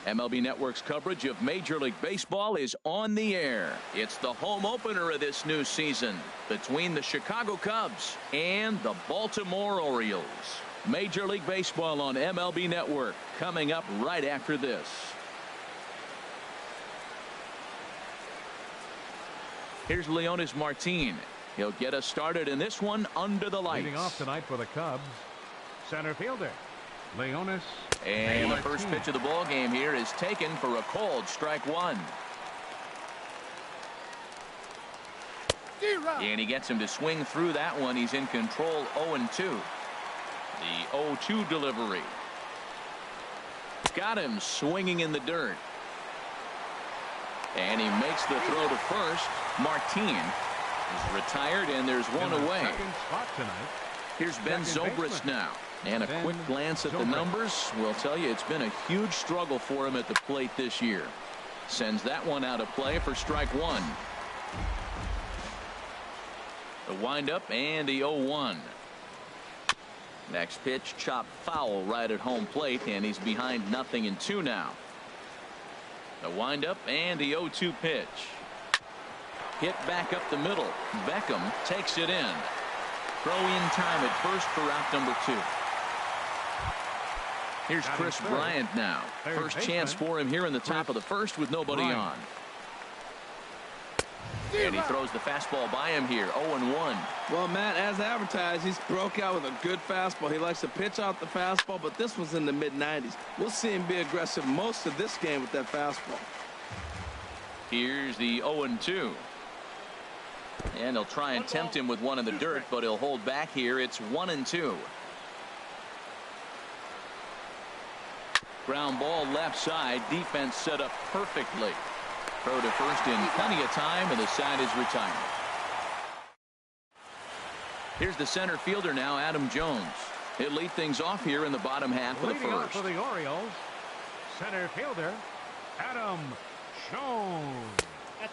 MLB Network's coverage of Major League Baseball is on the air. It's the home opener of this new season between the Chicago Cubs and the Baltimore Orioles. Major League Baseball on MLB Network coming up right after this. Here's Leonys Martin. He'll get us started in this one under the lights. Leading off tonight for the Cubs, center fielder Leonys. And the first pitch of the ball game here is taken for a called strike one. And he gets him to swing through that one. He's in control 0-2. The 0-2 delivery. Got him swinging in the dirt. And he makes the throw to first. Martin is retired, and there's one away. Here's Ben Zobrist now. And a quick glance at the numbers will tell you it's been a huge struggle for him at the plate this year. Sends that one out of play for strike one. The windup and the 0-1. Next pitch chopped foul right at home plate, and he's behind 0-2 now. The windup and the 0-2 pitch. Hit back up the middle. Beckham takes it in. Throw in time at first for out number 2. Here's Chris Bryant now. First chance for him here in the top of the first with nobody on. And he throws the fastball by him here. 0-1. Well, Matt, as advertised, he's broke out with a good fastball. He likes to pitch out the fastball, but this was in the mid-90s. We'll see him be aggressive most of this game with that fastball. Here's the 0-2. And he'll try and tempt him with one in the dirt, but he'll hold back here. It's 1-2. Ground ball left side. Defense set up perfectly. Throw to first in plenty of time, and the side is retired. Here's the center fielder now, Adam Jones. He'll lead things off here in the bottom half of the first. For the Orioles, center fielder Adam Jones.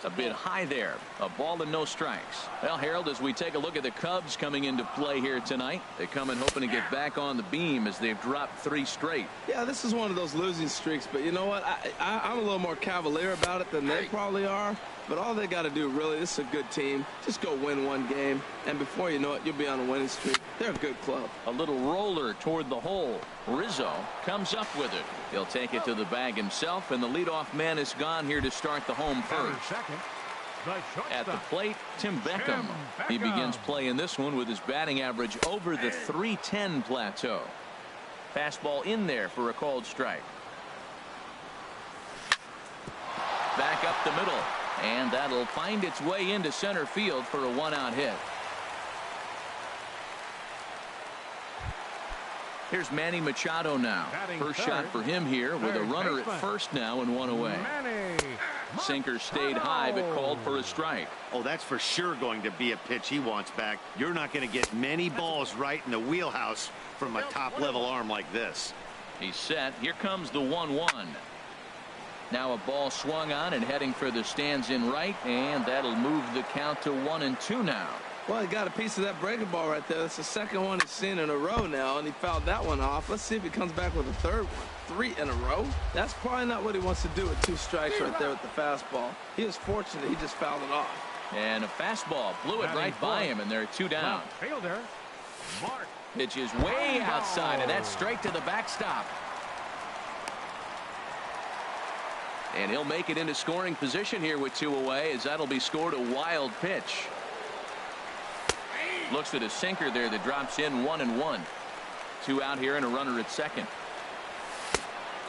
A bit high there. A ball and no strikes. Well, Harold, as we take a look at the Cubs coming into play here tonight, they come in hoping to get back on the beam as they've dropped 3 straight. Yeah, this is one of those losing streaks, but you know what? I'm a little more cavalier about it than they probably are. But all they got to do, really, this is a good team. Just go win one game, and before you know it, you'll be on a winning streak. They're a good club. A little roller toward the hole. Rizzo comes up with it. He'll take it to the bag himself, and the leadoff man is gone here to start the home first. At the plate, Tim Beckham. He begins play in this one with his batting average over the .310 plateau. Fastball in there for a called strike. Back up the middle. And that'll find its way into center field for a 1-out hit. Here's Manny Machado now. First shot for him here with a runner at first now and 1 away. Sinker stayed high but called for a strike. Oh, that's for sure going to be a pitch he wants back. You're not going to get many balls right in the wheelhouse from a top-level arm like this. He's set. Here comes the 1-1. Now a ball swung on and heading for the stands in right, and that'll move the count to 1-2 now. Well, he got a piece of that breaking ball right there. That's the second one he's seen in a row now, and he fouled that one off. Let's see if he comes back with a third one. 3 in a row. That's probably not what he wants to do with 2 strikes right there with the fastball. He was fortunate he just fouled it off. And a fastball blew it right by him, and there are 2 down. Fielder Mark. Pitch is way outside, and that's straight to the backstop. And he'll make it into scoring position here with 2 away, as that'll be scored a wild pitch. Looks at a sinker there that drops in 1-1. 2 out here and a runner at second.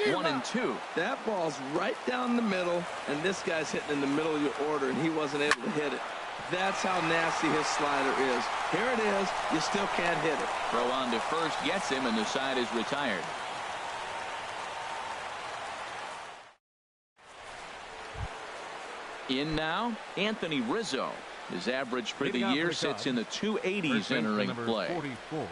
1-2. That ball's right down the middle, and this guy's hitting in the middle of your order, and he wasn't able to hit it. That's how nasty his slider is. Here it is. You still can't hit it. Throw on to first gets him, and the side is retired. In now, Anthony Rizzo. His average for the year sits in the 280s entering play. 44,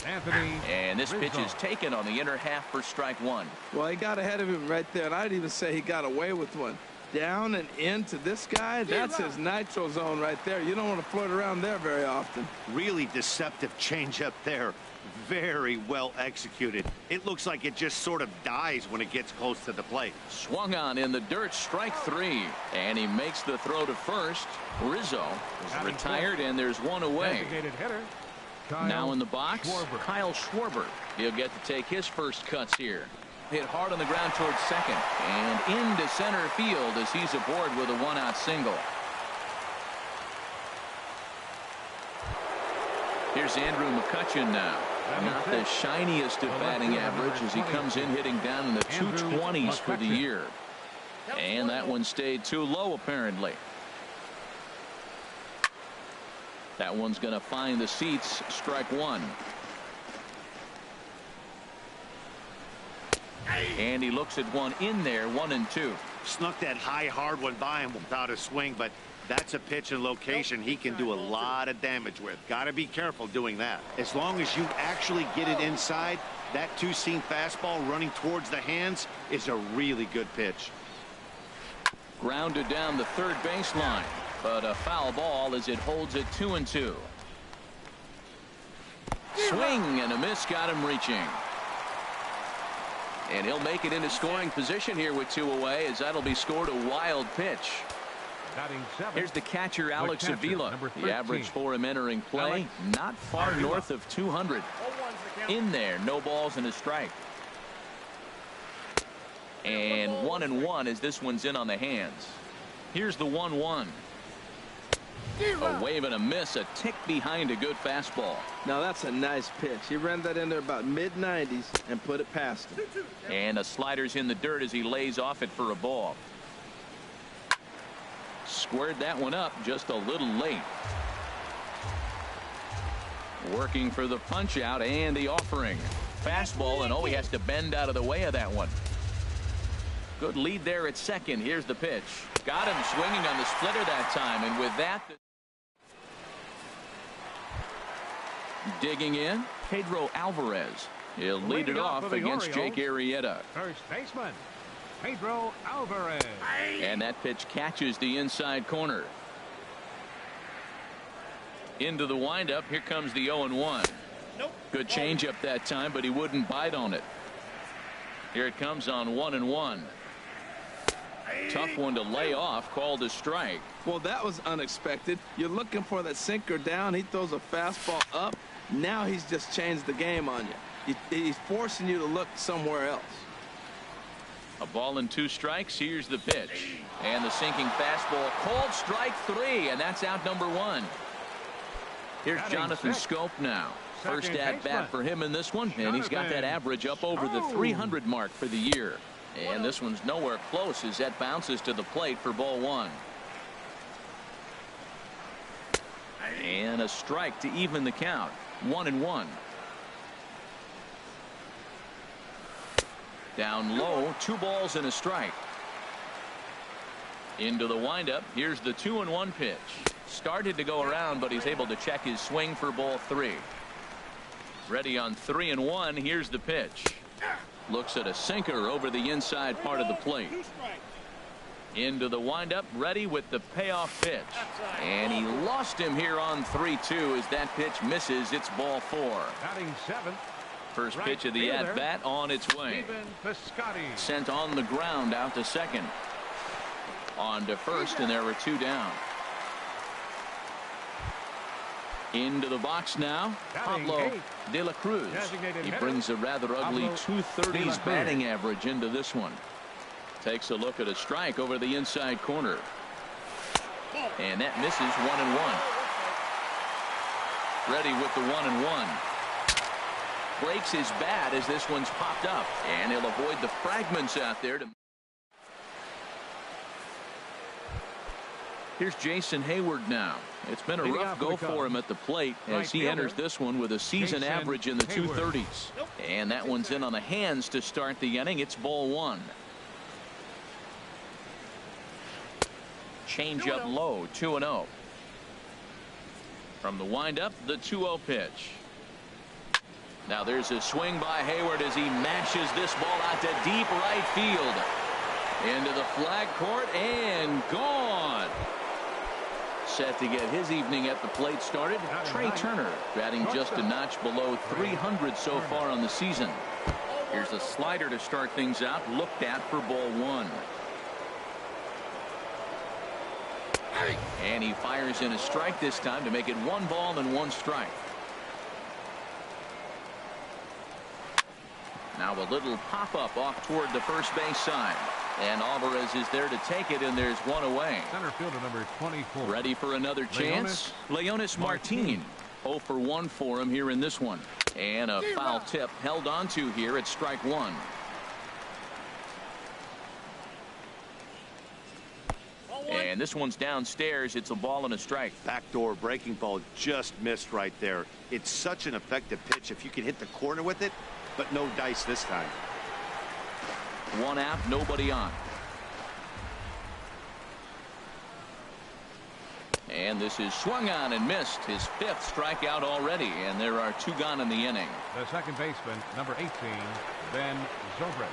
Anthony and this pitch is taken on the inner half for strike 1. Well, he got ahead of him right there, and I'd even say he got away with one. down and into this guy, that's his nitro zone right there. You don't want to float around there very often. Really deceptive changeup there. Very well executed. It looks like it just sort of dies when it gets close to the plate. Swung on in the dirt, strike 3. And he makes the throw to first. Rizzo is retired, and there's one away. Now in the box, Kyle Schwarber. He'll get to take his first cuts here. Hit hard on the ground towards second and into center field as he's aboard with a one-out single. Here's Andrew McCutchen now. Not the shiniest of batting average as he comes in hitting down in the 220s for the year. And that one stayed too low apparently. That one's going to find the seats. Strike 1. And he looks at one in there, 1-2. Snuck that high hard one by him without a swing, but that's a pitch and location he can do a lot of damage with. Got to be careful doing that. As long as you actually get it inside, that two-seam fastball running towards the hands is a really good pitch. Grounded down the third baseline, but a foul ball as it holds it 2-2. Swing and a miss got him reaching. And he'll make it into scoring position here with 2 away as that'll be scored a wild pitch. Here's the catcher, Alex Avila. The average for him entering play, not far north of 200. In there, no balls and a strike. And 1-1 as this one's in on the hands. Here's the 1-1. A wave and a miss, a tick behind a good fastball. Now that's a nice pitch. He ran that in there about mid-90s and put it past him. And a slider's in the dirt as he lays off it for a ball. Squared that one up just a little late. Working for the punch out and the offering. Fastball, and he has to bend out of the way of that one. Good lead there at second. Here's the pitch. Got him swinging on the splitter that time, and with that, digging in, Pedro Alvarez. He'll lead it off against Jake Arrieta. First baseman, Pedro Alvarez. And that pitch catches the inside corner. Into the windup. Here comes the 0-1. Good changeup that time, but he wouldn't bite on it. Here it comes on 1-1. Tough one to lay off, called a strike. Well, that was unexpected. You're looking for that sinker down. He throws a fastball up. Now he's just changed the game on you. He's forcing you to look somewhere else. A ball and 2 strikes. Here's the pitch. And the sinking fastball, called strike 3, and that's out number 1. Here's Jonathan Scope now. First at bat for him in this one, and he's got that average up over the 300 mark for the year. And this one's nowhere close as that bounces to the plate for ball 1. And a strike to even the count. 1-1. Down low, 2 balls and a strike. Into the windup. Here's the 2-1 pitch. Started to go around, but he's able to check his swing for ball 3. Ready on 3-1. Here's the pitch. Looks at a sinker over the inside part of the plate. Into the windup, ready with the payoff pitch. And he lost him here on 3-2 as that pitch misses. It's ball 4. Batting 7th. First pitch of the at-bat on its way. Sent on the ground out to second. On to first, and there were 2 down. Into the box now, Pablo De La Cruz. He brings a rather ugly 230s batting average into this one. Takes a look at a strike over the inside corner. And that misses. 1-1. Ready with the 1-1. Breaks his bat as this one's popped up. And he'll avoid the fragments out there. Here's Jason Hayward now. It's been a rough go for him at the plate as he enters this one with a season average in the 230s. And that one's in on the hands to start the inning. It's ball 1. Change up low, 2-0. From the windup, the 2-0 pitch. Now there's a swing by Hayward as he mashes this ball out to deep right field. Into the flag court and gone. Set to get his evening at the plate started. Trey Turner batting just a notch below 300 so far on the season. Here's a slider to start things out, looked at for ball one. And he fires in a strike this time to make it 1 ball and 1 strike. Now a little pop-up off toward the first base side. And Alvarez is there to take it, and there's 1 away. Center fielder number 24. Ready for another chance? Leonis Martin. 0 for 1 for him here in this one. And a foul tip held onto here at strike 1. And this one's downstairs. It's a ball and a strike. Backdoor breaking ball just missed right there. It's such an effective pitch if you can hit the corner with it, but no dice this time. 1 out, nobody on. And this is swung on and missed. His 5th strikeout already, and there are 2 gone in the inning. The second baseman, number 18, Ben Zobrist.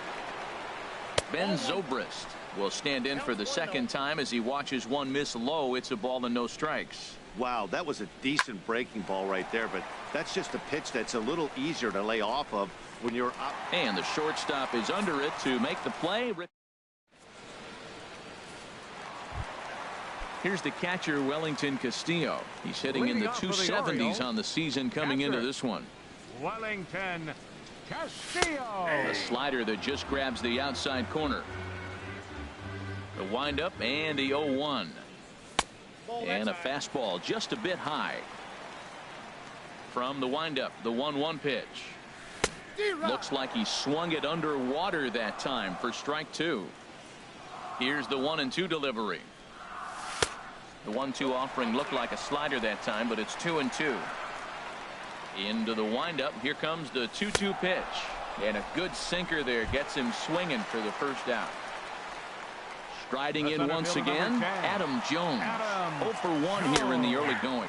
Ben Zobrist will stand in for the second time as he watches 1 miss low. It's a ball and no strikes. Wow, that was a decent breaking ball right there, but that's just a pitch that's a little easier to lay off of when you're up. And the shortstop is under it to make the play. Here's the catcher, Wellington Castillo. He's hitting in the 270s on the season coming into this one. Wellington Castillo. A slider that just grabs the outside corner. The windup and the 0-1. And a fastball just a bit high. From the windup, the 1-1 pitch. Looks like he swung it underwater that time for strike 2. Here's the 1-2 delivery. The 1-2 offering looked like a slider that time, but it's 2-2. Into the windup. Here comes the 2-2 pitch. And a good sinker there gets him swinging for the first out. Striding in once again, Adam Jones. 0 for 1 here in the early going.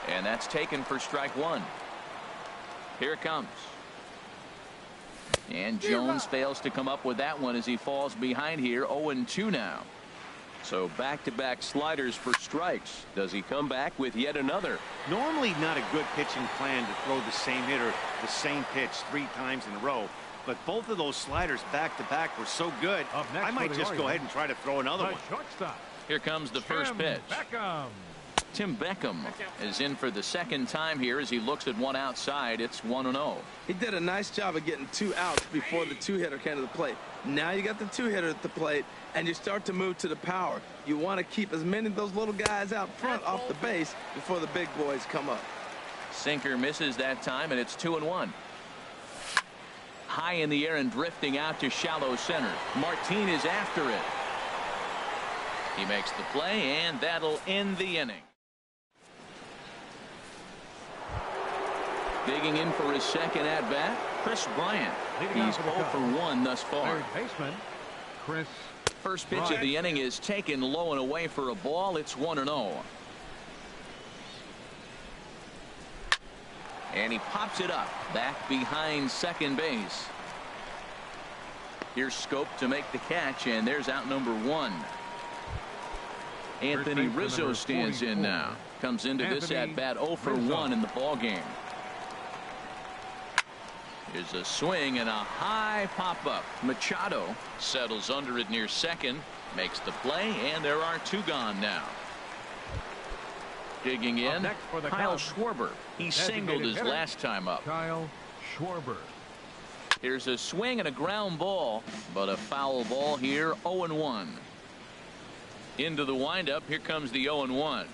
And that's taken for strike 1. Here it comes. And Jones fails to come up with that one as he falls behind here. 0-2 now. So back-to-back sliders for strikes. Does he come back with yet another? Normally not a good pitching plan to throw the same hitter the same pitch 3 times in a row. But both of those sliders back-to-back were so good, I might just go ahead and try to throw another one. Shortstop. Here comes the first pitch. Tim Beckham is in for the second time here as he looks at one outside. It's 1-0. He did a nice job of getting 2 outs before the 2-hitter came to the plate. Now you got the 2-hitter at the plate, and you start to move to the power. You want to keep as many of those little guys out front off the base before the big boys come up. Sinker misses that time, and it's 2-1. High in the air and drifting out to shallow center. Martin is after it. He makes the play, and that'll end the inning. Digging in for his second at-bat, Chris Bryant. He's 0 for 1 thus far. Third baseman, Chris. First pitch of the inning is taken low and away for a ball. It's 1-0. And he pops it up back behind second base. Here's Scope to make the catch, and there's out number 1. Anthony Rizzo stands in now. Comes into this at-bat 0 for 1 in the ball game. Here's a swing and a high pop-up. Machado settles under it near second, makes the play, and there are 2 gone now. Digging in, Kyle Schwarber. He singled his last time up. Kyle Schwarber. Here's a swing and a ground ball, but a foul ball here. 0-1. Into the windup. Here comes the 0-1.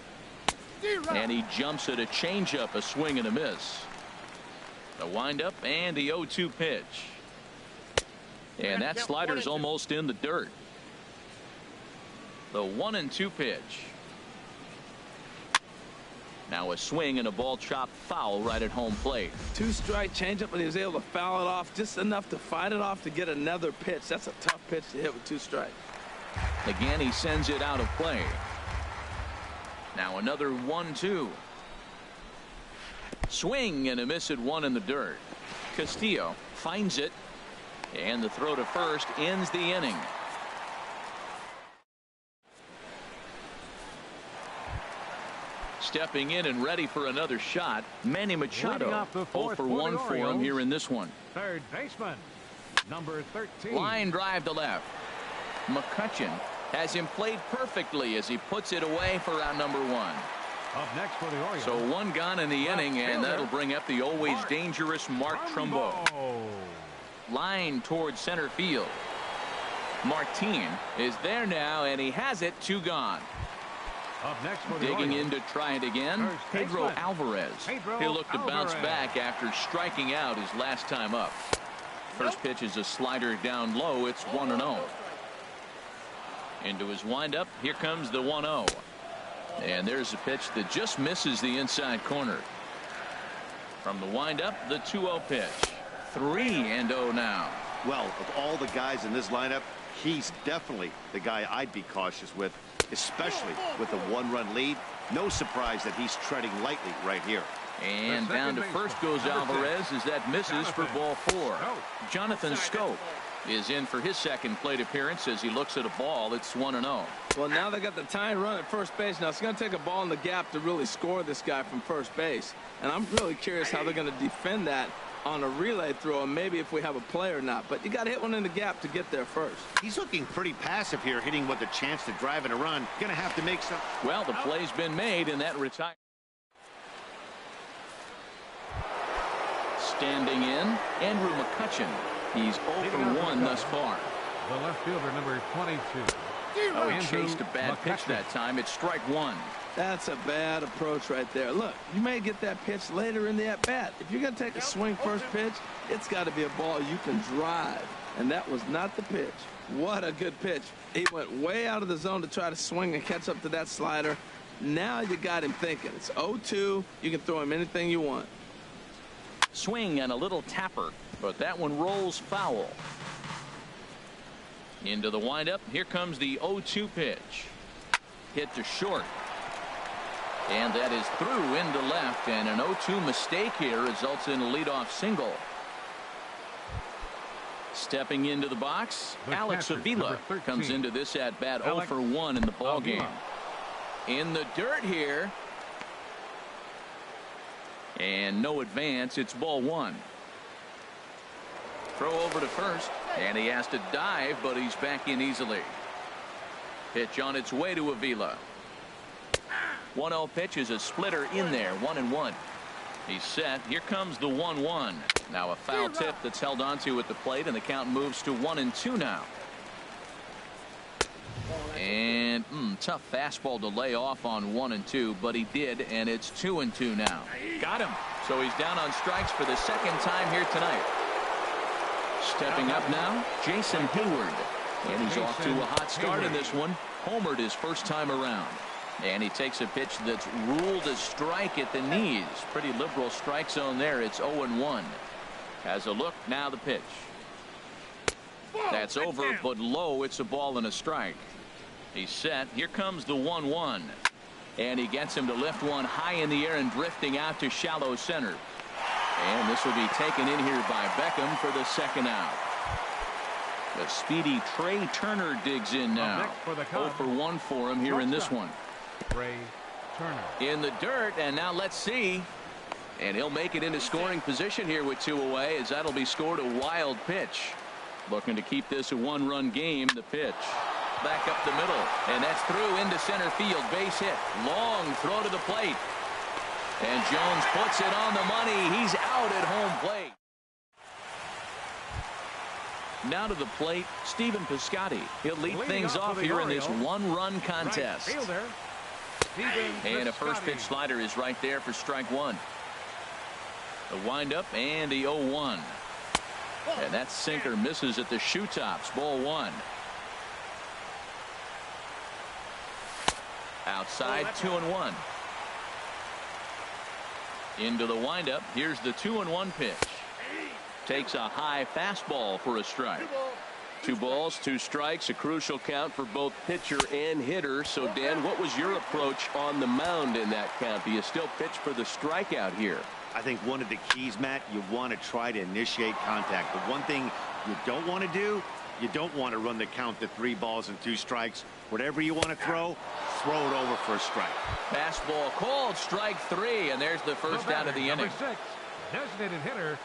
And he jumps at a changeup, a swing and a miss. The windup and the 0-2 pitch. And that slider's almost in the dirt. The 1-2 pitch. Now a swing and a ball chopped foul right at home plate. 2-strike changeup, and he was able to foul it off just enough to fight it off to get another pitch. That's a tough pitch to hit with 2 strikes. Again, he sends it out of play. Now another 1-2. Swing and a miss at 1 in the dirt. Castillo finds it, and the throw to first ends the inning. Stepping in and ready for another shot, Manny Machado. 0 for 1 for him here in this one. Third baseman, number 13. Line drive to left. McCutchen has him played perfectly as he puts it away for out number 1. Up next for the Orioles. So 1 gone in the inning, and that'll bring up the always dangerous Mark Trumbo. Line towards center field. Martin is there now, and he has it. 2 gone. Up next for the Digging Orioles. in to try it again, Pedro Alvarez. He'll look to bounce back after striking out his last time up. First pitch is a slider down low. It's 1-0. Into his windup. Here comes the 1-0. And there's a pitch that just misses the inside corner. From the windup, the 2-0 pitch. 3-0 now. Well, of all the guys in this lineup, he's definitely the guy I'd be cautious with, especially with a 1-run lead. No surprise that he's treading lightly right here. And down to first goes Alvarez as that misses for ball 4. Jonathan Scope is in for his second plate appearance as he looks at a ball. It's 1-0. Well, now they got the tying run at first base. Now it's going to take a ball in the gap to really score this guy from first base. And I'm really curious how they're going to defend that on a relay throw, and maybe if we have a play or not. But you got to hit one in the gap to get there first. He's looking pretty passive here, hitting with a chance to drive in a run. Going to have to make some. Well, the play's been made, and that retires. Standing in, Andrew McCutchen. He's 0 for 1 thus far. The left fielder, number 22. Oh, he chased a bad pitch that time. It's strike 1. That's a bad approach right there. Look, you may get that pitch later in the at-bat. If you're going to take a swing first pitch, it's got to be a ball you can drive. And that was not the pitch. What a good pitch. He went way out of the zone to try to swing and catch up to that slider. Now you got him thinking. It's 0-2. You can throw him anything you want. Swing and a little tapper, but that one rolls foul. Into the windup. Here comes the 0-2 pitch. Hit to short. And that is through into left, and an 0-2 mistake here results in a leadoff single. Stepping into the box, Alex Avila comes into this at bat 0 for 1 in the ball game. In the dirt here. And no advance. It's ball 1. Throw over to first, and he has to dive, but he's back in easily. Pitch on its way to Avila. 1-0 pitch is a splitter in there. 1-1. He's set. Here comes the 1-1. Now a foul tip that's held onto at the plate, and the count moves to 1-2 now. And tough fastball to lay off on 1-2, but he did, and it's 2-2 now. Got him. So he's down on strikes for the second time here tonight. Stepping up now, Jason Hayward. And he's off to a hot start in this one. Homered his first time around. And he takes a pitch that's ruled a strike at the knees. Pretty liberal strike zone there. It's 0-1. Has a look. Now the pitch. That's over, but low. It's a ball and a strike. He's set. Here comes the 1-1. And he gets him to lift one high in the air and drifting out to shallow center. And this will be taken in here by Beckham for the second out. The speedy Trey Turner digs in now. 0 for 1 for him here in this one. Trey Turner. In the dirt, and now let's see. And he'll make it into scoring position here with 2 away, as that'll be scored a wild pitch. Looking to keep this a 1-run game. The pitch. Back up the middle, and that's through into center field. Base hit. Long throw to the plate. And Jones puts it on the money. He's out at home plate. Now to the plate, Stephen Piscotty. He'll lead things off here in this 1-run contest. And a first pitch slider is right there for strike 1. The windup and the 0-1. And that sinker misses at the shoe tops. Ball 1. Outside, 2-1. Into the windup. Here's the 2-1 pitch. Takes a high fastball for a strike. 2 balls, 2 strikes, a crucial count for both pitcher and hitter. So, Dan, what was your approach on the mound in that count? Do you still pitch for the strikeout here? I think one of the keys, Matt, you want to try to initiate contact. The one thing you don't want to do You don't want to run the count to 3 balls and 2 strikes. Whatever you want to throw it over for a strike. Fastball called, strike 3, and there's the first out of the inning. Number 6, designated hitter,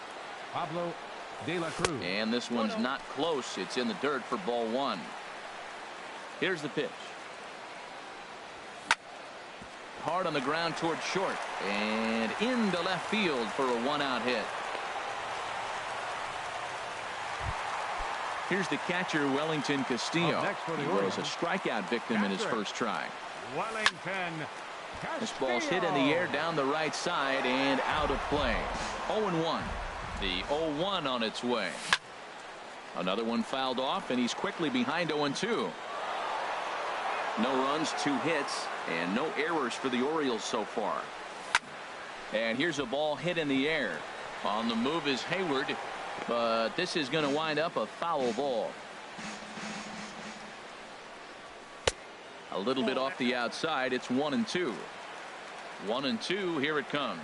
Pablo De La Cruz. And this one's not close. It's in the dirt for ball 1. Here's the pitch. Hard on the ground toward short and into left field for a 1-out hit. Here's the catcher, Wellington Castillo. He was a strikeout victim in his first try. Wellington This ball's hit in the air down the right side and out of play. 0-1. The 0-1 on its way. Another one fouled off, and he's quickly behind 0-2. No runs, 2 hits, and no errors for the Orioles so far. And here's a ball hit in the air. On the move is Hayward, but this is going to wind up a foul ball. A little bit off the outside. It's 1-2. 1-2. Here it comes.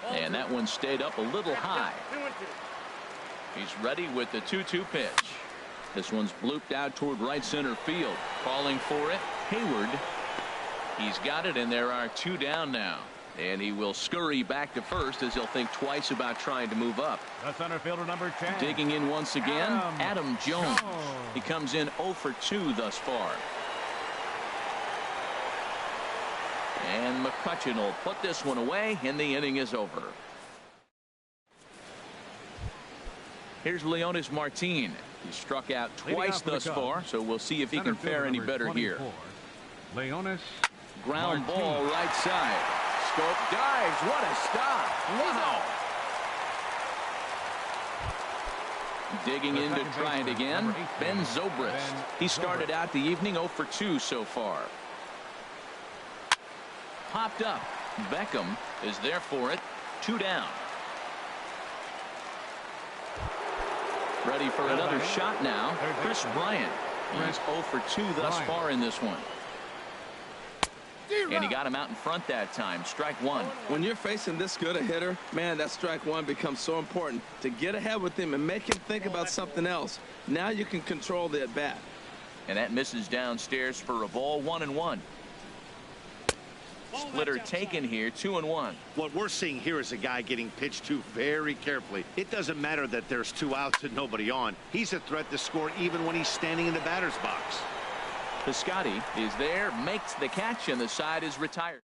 And that one stayed up a little high. He's ready with the 2-2 pitch. This one's blooped out toward right center field. Calling for it, Hayward. He's got it, and there are 2 down now. And he will scurry back to first as he'll think twice about trying to move up. The center fielder, number 10. Digging in once again, Adam Jones. He comes in 0 for 2 thus far. And McCutchen will put this one away, and the inning is over. Here's Leonis Martin. He struck out twice thus far, so we'll see if he can fare any better here. Leonis Ground ball right side. Scope dives. What a stop. Wow. Digging in to try it again. Ben Zobrist. He started out the evening 0 for 2 so far. Popped up. Beckham is there for it. 2 down. Ready for another shot now. Chris Bryant. He's 0 for 2 thus far in this one. And he got him out in front that time. Strike 1. When you're facing this good a hitter, man, that strike 1 becomes so important to get ahead with him and make him think about something else. Now you can control the at-bat. And that misses downstairs for a ball. 1-1. Splitter taken here. 2-1. What we're seeing here is a guy getting pitched to very carefully. It doesn't matter that there's 2 outs and nobody on. He's a threat to score even when he's standing in the batter's box. Piscotty is there, makes the catch, and the side is retired.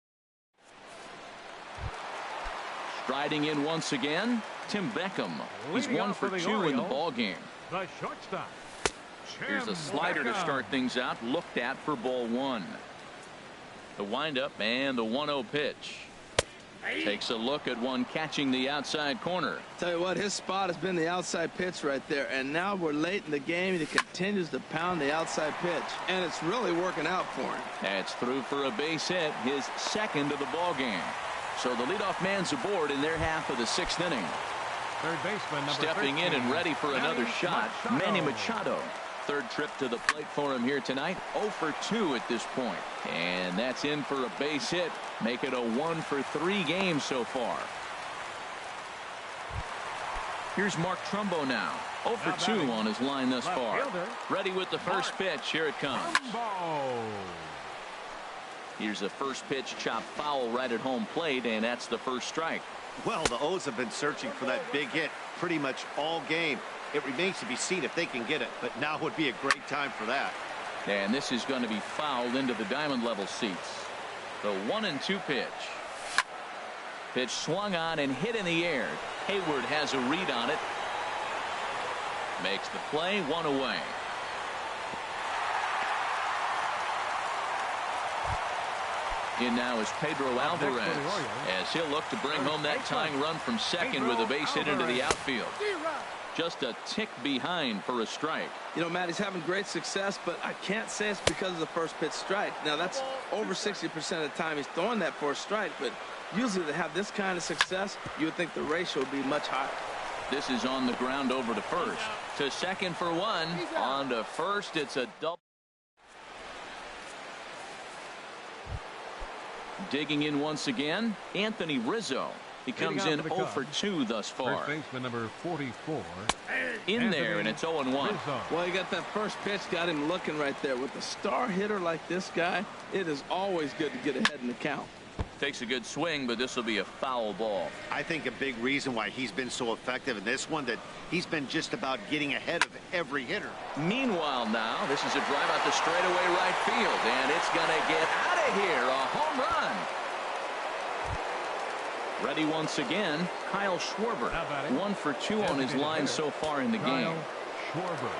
Striding in once again, Tim Beckham. He's 1 for 2 in the ball game. The shortstop. Here's a slider to start things out, looked at for ball 1. The windup and the 1-0 pitch. Takes a look at one catching the outside corner. Tell you what, his spot has been the outside pitch right there, and now we're late in the game, and he continues to pound the outside pitch, and it's really working out for him. That's through for a base hit, his second of the ball game. So the leadoff man's aboard in their half of the 6th inning. Third baseman, number Stepping 13, in and ready for another shot, Manny Machado. Machado. Third trip to the plate for him here tonight. 0 for 2 at this point. And that's in for a base hit. Make it a 1 for 3 game so far. Here's Mark Trumbo now. 0 for 2 on his line thus far. Ready with the first pitch. Here it comes. Here's a first pitch chop foul right at home plate, and that's the first strike. Well, the O's have been searching for that big hit pretty much all game. It remains to be seen if they can get it, but now would be a great time for that. And this is going to be fouled into the diamond level seats. The 1-2 pitch. Pitch swung on and hit in the air. Hayward has a read on it. Makes the play, 1 away. In now is Pedro Alvarez as he'll look to bring home that tying run from second with a base hit into the outfield. Just a tick behind for a strike. You know, Matt, he's having great success, but I can't say it's because of the first pitch strike. Now, that's over 60% of the time he's throwing that for a strike, but usually to have this kind of success, you would think the ratio would be much higher. This is on the ground over to first. To second for 1. On to first, it's a double. Digging in once again, Anthony Rizzo. He comes in 0 for 2 thus far. First baseman number 44. In there, and it's 0-1. Well, you got that first pitch, got him looking right there. With a star hitter like this guy, it is always good to get ahead in the count. Takes a good swing, but this will be a foul ball. I think a big reason why he's been so effective in this one, that he's been just about getting ahead of every hitter. Meanwhile now, this is a drive out the straightaway right field, and it's going to get out of here. A home run. Ready once again, Kyle Schwarber. 1 for 2 on his line so far in the game. Schwarber.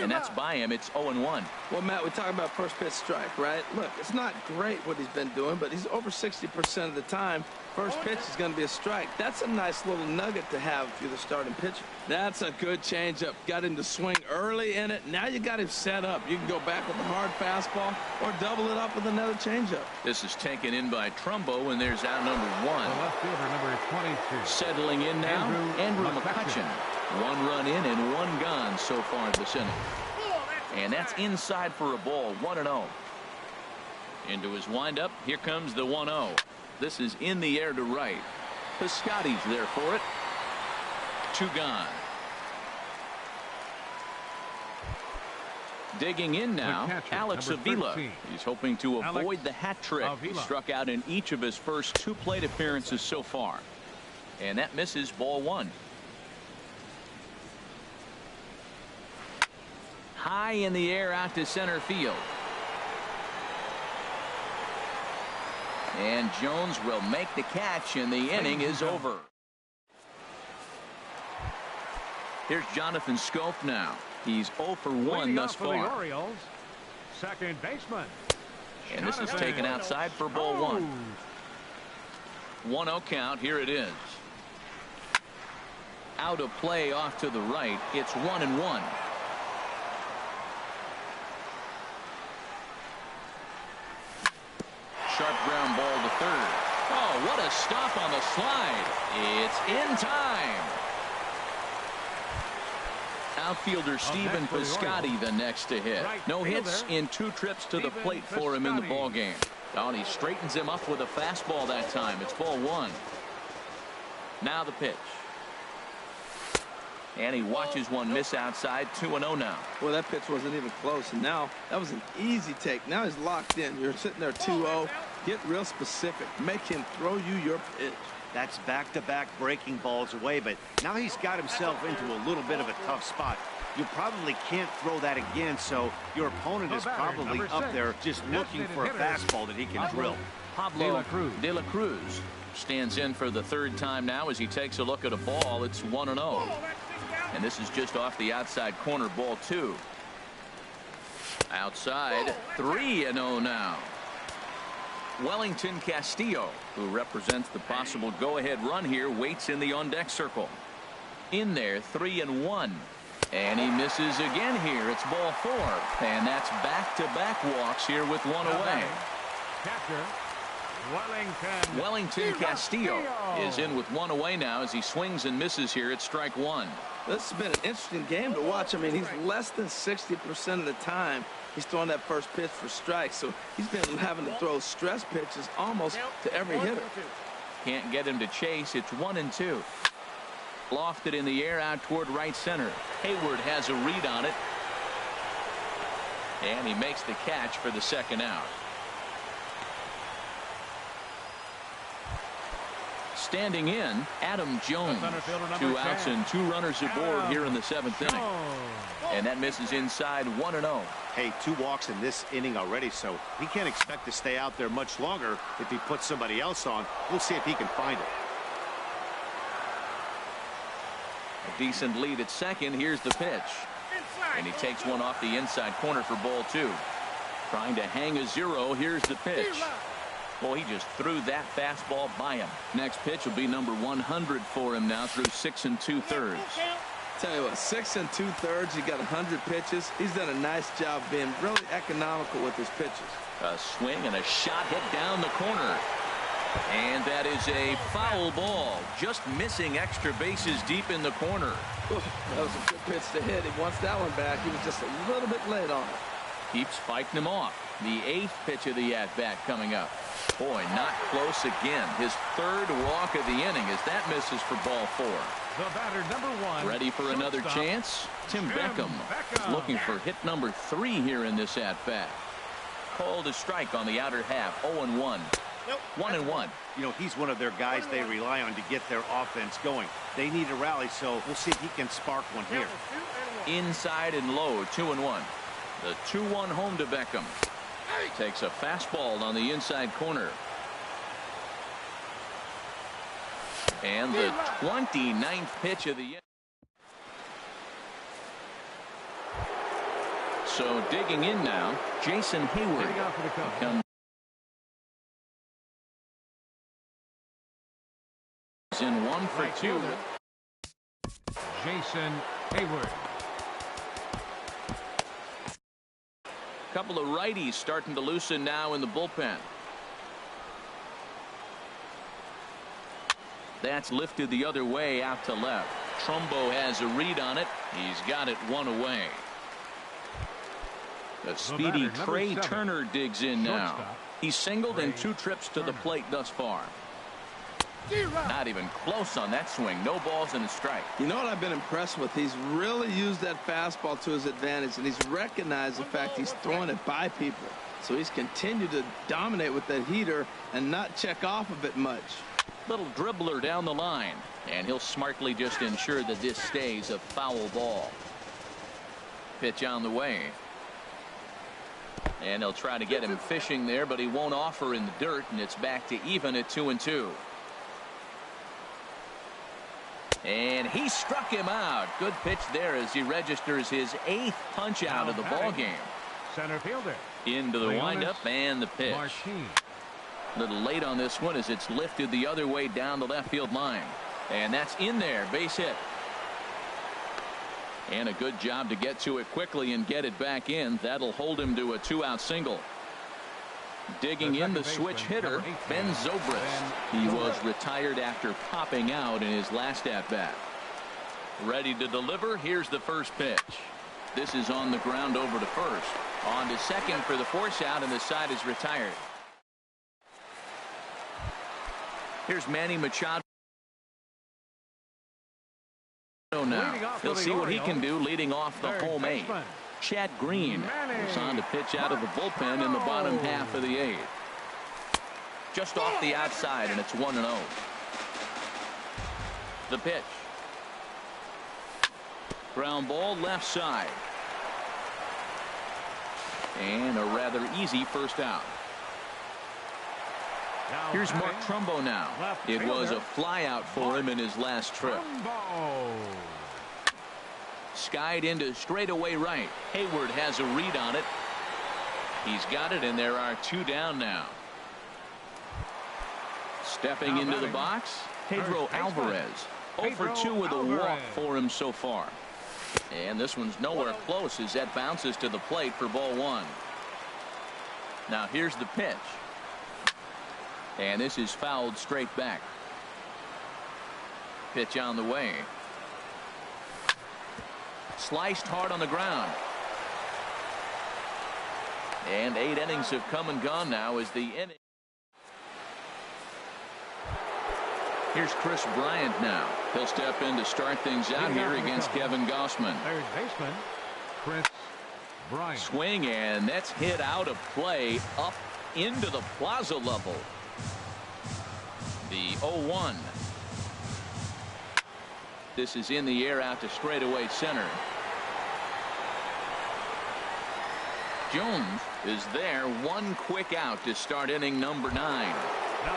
And that's by him. It's 0-1. Well, Matt, we talk about first pitch strike, right? Look, it's not great what he's been doing, but he's over 60% of the time. First pitch is going to be a strike. That's a nice little nugget to have if you're the starting pitcher. That's a good changeup. Got him to swing early in it. Now you got him set up. You can go back with a hard fastball or double it up with another changeup. This is taken in by Trumbo, and there's out number 1. The left fielder, number 22. Settling in now, Andrew McCutchen. 1 run in and 1 gone so far this inning. And that's inside for a ball. 1-0. Into his windup. Here comes the 1-0. This is in the air to right. Piscotty's there for it. 2 gone. Digging in now, catcher, Alex number Avila. 13. He's hoping to avoid Alex the hat trick. He Avila. struck out in each of his first 2 plate appearances so far. And that misses, ball 1. High in the air out to center field. And Jones will make the catch, and the inning is over. Here's Jonathan Scope now. He's 0 for 1 thus For the far. Orioles, second baseman. And this is taken outside for ball 1. 1-0 count. Here it is. Out of play off to the right. It's 1-1. Sharp ground ball to third. Oh, what a stop on the slide. It's in time. Outfielder Stephen Piscotty the next to hit. No hits in 2 trips to the plate for him in the ballgame. Oh, and he straightens him up with a fastball that time. It's ball 1. Now the pitch. And he watches one miss outside. 2-0 now. Well, that pitch wasn't even close, and now that was an easy take. Now he's locked in. You're sitting there 2-0. Get real specific. Make him throw you your pitch. That's back-to-back breaking balls away, but now he's got himself into a little bit of a tough spot. You probably can't throw that again, so your opponent is probably up there just looking for a fastball that he can drill. Pablo De La Cruz stands in for the 3rd time now as he takes a look at a ball. It's 1-0. And this is just off the outside corner, ball 2. Outside, 3-0 now. Wellington Castillo, who represents the possible go-ahead run here, waits in the on-deck circle. In there, 3-1. And he misses again here. It's ball 4. And that's back-to-back walks here with 1 away. Catcher, Wellington Castillo is in with 1 away now as he swings and misses here at strike 1. This has been an interesting game to watch. I mean, he's less than 60% of the time he's throwing that first pitch for strikes. So he's been having to throw stress pitches almost to every hitter. Can't get him to chase. It's 1-2. Lofted in the air out toward right center. Hayward has a read on it. And he makes the catch for the 2nd out. Standing in, Adam Jones. 2 outs and 2 runners aboard here in the 7th inning. And that misses inside. 1-0. Hey, 2 walks in this inning already, so he can't expect to stay out there much longer if he puts somebody else on. We'll see if he can find it. A decent lead at second. Here's the pitch. And he takes one off the inside corner for ball 2. Trying to hang a 0. Here's the pitch. Well, he just threw that fastball by him. Next pitch will be number 100 for him now through 6 2/3. Tell you what, 6 2/3. He got 100 pitches. He's done a nice job being really economical with his pitches. A swing and a shot hit down the corner. And that is a foul ball. Just missing extra bases deep in the corner. That was a good pitch to hit. He wants that one back. He was just a little bit late on it. Keeps fighting him off. The 8th pitch of the at-bat coming up. Boy, not close again. His 3rd walk of the inning as that misses for ball 4. The batter, number 1. Ready for another chance? Tim Beckham is looking for hit number 3 here in this at-bat. Called a strike on the outer half. 0-1. 1-1. You know, he's one of their guys they rely on to get their offense going. They need a rally, so we'll see if he can spark one here. Inside and low, 2-1. The 2-1 home to Beckham. Takes a fastball on the inside corner. And the 29th pitch of the inning. So digging in now, Jason Hayward comes in 1 for 2. Jason Hayward. Couple of righties starting to loosen now in the bullpen. That's lifted the other way out to left. Trumbo has a read on it. He's got it 1 away. The speedy Trey Turner digs in now. He's singled in 2 trips to the plate thus far. Not even close on that swing. No balls and a strike. You know what I've been impressed with? He's really used that fastball to his advantage, and he's recognized the fact he's throwing it by people. So he's continued to dominate with that heater and not check off of it much. Little dribbler down the line, and he'll smartly just ensure that this stays a foul ball. Pitch on the way. And they'll try to get him fishing there, but he won't offer in the dirt, and it's back to even at 2-2. And he struck him out. Good pitch there as he registers his 8th punch out of the ball game. Center fielder. Into the windup and the pitch. A little late on this one as it's lifted the other way down the left field line. And that's in there. Base hit. And a good job to get to it quickly and get it back in. That'll hold him to a 2-out single. Digging in the switch hitter, Ben Zobrist. He was retired after popping out in his last at-bat. Ready to deliver. Here's the first pitch. This is on the ground over to first. On to second for the force out, and the side is retired. Here's Manny Machado now. He'll see what he can do leading off the home 8. Chad Green is on to pitch out of the bullpen in the bottom half of the 8th. Just off the outside, and it's 1-0. The pitch. Ground ball left side. And a rather easy first out. Here's Mark Trumbo now. It was a fly out for him in his last trip. Skied into straightaway right. Hayward has a read on it. He's got it, and there are 2 down now. Stepping into the box, Pedro Alvarez. 0 for 2 with a walk for him so far. And this one's nowhere close as that bounces to the plate for ball 1. Now here's the pitch. And this is fouled straight back. Pitch on the way. Sliced hard on the ground. And 8 innings have come and gone now as the inning. Here's Chris Bryant now. He'll step in to start things out here against Kevin Gossman. Third baseman, Chris Bryant. Swing, and that's hit out of play up into the plaza level. The 0-1. This is in the air out to straightaway center. Jones is there. 1 quick out to start inning number 9. Now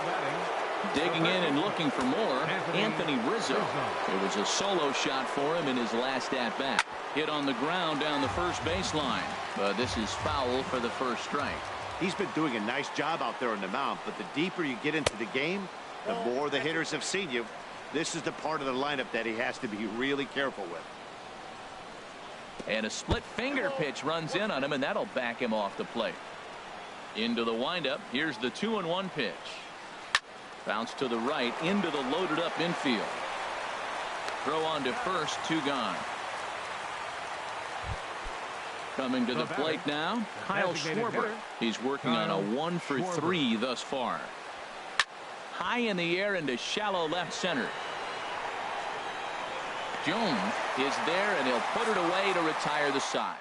batting. Digging in and looking for more, Anthony Rizzo. It was a solo shot for him in his last at-bat. Hit on the ground down the first baseline. But this is foul for the first strike. He's been doing a nice job out there on the mound, but the deeper you get into the game, the more the hitters have seen you. This is the part of the lineup that he has to be really careful with. And a split finger pitch runs in on him, and that'll back him off the plate. Into the windup. Here's the 2-1 pitch. Bounce to the right into the loaded up infield. Throw on to first, 2 gone. Coming to the plate now, Kyle Schwarber. He's working on a 1 for 3 thus far. High in the air into shallow left center. Jones is there, and he'll put it away to retire the side.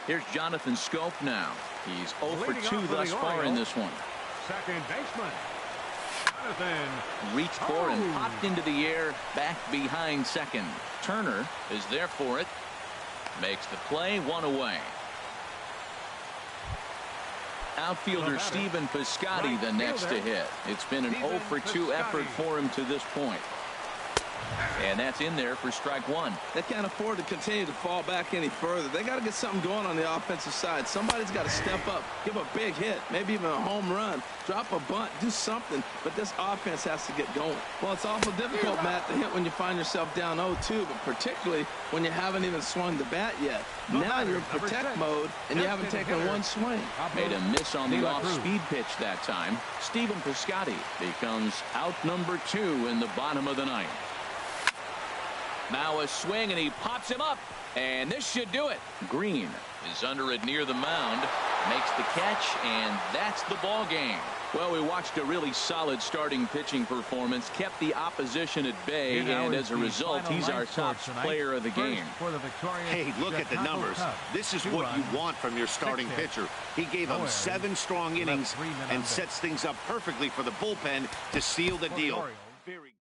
Here's Jonathan Scope now. He's 0 for 2 thus far in this one. Second baseman, Jonathan. Reached for and popped into the air, back behind second. Turner is there for it. Makes the play, 1 away. Outfielder Stephen Piscotty the next to hit. It's been an 0 for 2 effort for him to this point. And that's in there for strike 1. They can't afford to continue to fall back any further. They got to get something going on the offensive side. Somebody's got to step up, give a big hit, maybe even a home run, drop a bunt, do something. But this offense has to get going. Well, it's awful difficult, Matt, to hit when you find yourself down 0-2, but particularly when you haven't even swung the bat yet. Now you're in protect mode, and you haven't taken one swing. Made a miss on the off-speed pitch that time. Stephen Piscotty becomes out number 2 in the bottom of the 9th. Now a swing, and he pops him up, and this should do it. Green is under it near the mound, makes the catch, and that's the ball game. Well, we watched a really solid starting pitching performance, kept the opposition at bay, and as a result, he's our top player of the game. Hey, look at the numbers. This is what you want from your starting pitcher. He gave them 7 strong innings and sets things up perfectly for the bullpen to seal the deal. Very